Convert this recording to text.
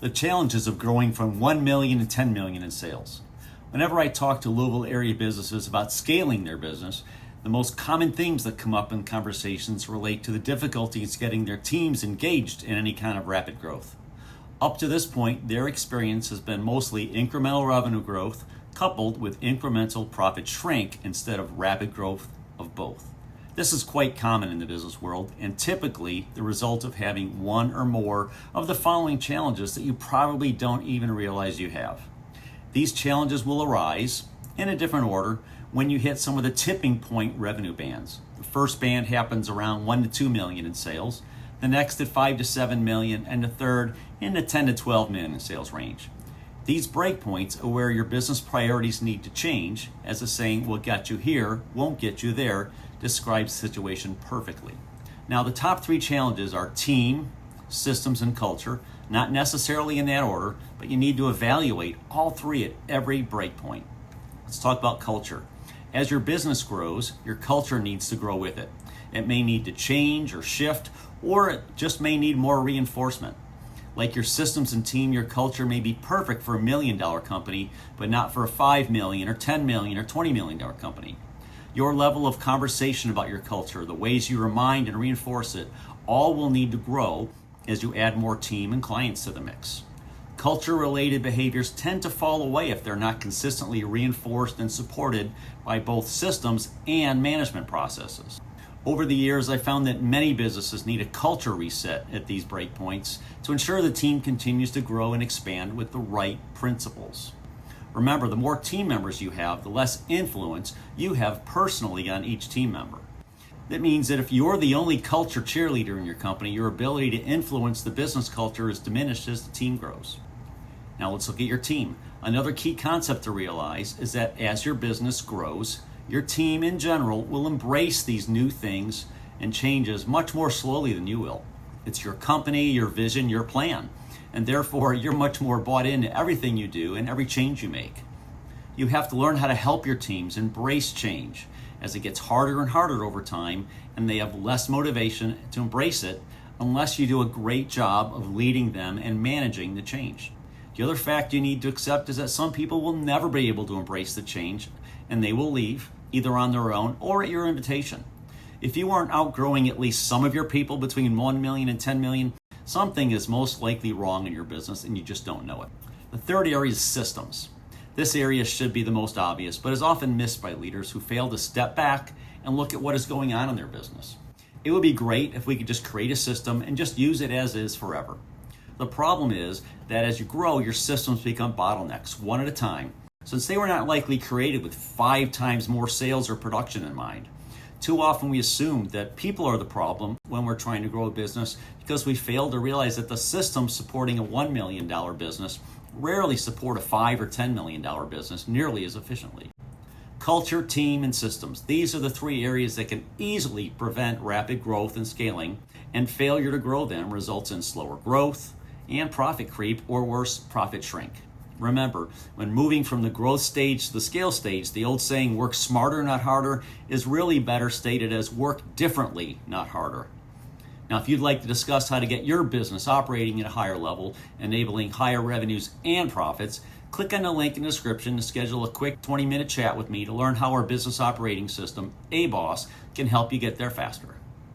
The challenges of growing from 1 million to 10 million in sales. Whenever I talk to Louisville area businesses about scaling their business, the most common themes that come up in conversations relate to the difficulties getting their teams engaged in any kind of rapid growth. Up to this point, their experience has been mostly incremental revenue growth coupled with incremental profit shrink instead of rapid growth of both. This is quite common in the business world and typically the result of having one or more of the following challenges that you probably don't even realize you have. These challenges will arise in a different order when you hit some of the tipping point revenue bands. The first band happens around 1 to 2 million in sales, the next at 5 to 7 million, and the third in the 10 to 12 million in sales range. These breakpoints are where your business priorities need to change, as the saying, what got you here won't get you there, describes the situation perfectly. Now, the top three challenges are team, systems, and culture, not necessarily in that order, but you need to evaluate all three at every breakpoint. Let's talk about culture. As your business grows, your culture needs to grow with it. It may need to change or shift, or it just may need more reinforcement. Like your systems and team, your culture may be perfect for $1 million company, but not for a $5 million or $10 million or $20 million company. Your level of conversation about your culture, the ways you remind and reinforce it, all will need to grow as you add more team and clients to the mix. Culture-related behaviors tend to fall away if they're not consistently reinforced and supported by both systems and management processes. Over the years, I found that many businesses need a culture reset at these breakpoints to ensure the team continues to grow and expand with the right principles. Remember, the more team members you have, the less influence you have personally on each team member. That means that if you're the only culture cheerleader in your company, your ability to influence the business culture is diminished as the team grows. Now let's look at your team. Another key concept to realize is that as your business grows, your team in general will embrace these new things and changes much more slowly than you will. It's your company, your vision, your plan, and therefore you're much more bought into everything you do and every change you make. You have to learn how to help your teams embrace change as it gets harder and harder over time, and they have less motivation to embrace it unless you do a great job of leading them and managing the change. The other fact you need to accept is that some people will never be able to embrace the change, and they will leave either on their own or at your invitation. If you aren't outgrowing at least some of your people between 1 million and 10 million, something is most likely wrong in your business and you just don't know it. The third area is systems. This area should be the most obvious, but is often missed by leaders who fail to step back and look at what is going on in their business. It would be great if we could just create a system and just use it as is forever. The problem is that as you grow, your systems become bottlenecks, one at a time, since they were not likely created with 5 times more sales or production in mind. Too often we assume that people are the problem when we're trying to grow a business because we fail to realize that the systems supporting a $1 million business rarely support a $5 or $10 million business nearly as efficiently. Culture, team, and systems. These are the 3 areas that can easily prevent rapid growth and scaling, and failure to grow them results in slower growth and profit creep, or worse, profit shrink. Remember, when moving from the growth stage to the scale stage, the old saying, work smarter, not harder, is really better stated as work differently, not harder. Now, if you'd like to discuss how to get your business operating at a higher level, enabling higher revenues and profits, click on the link in the description to schedule a quick 20-minute chat with me to learn how our business operating system, ABOSS, can help you get there faster.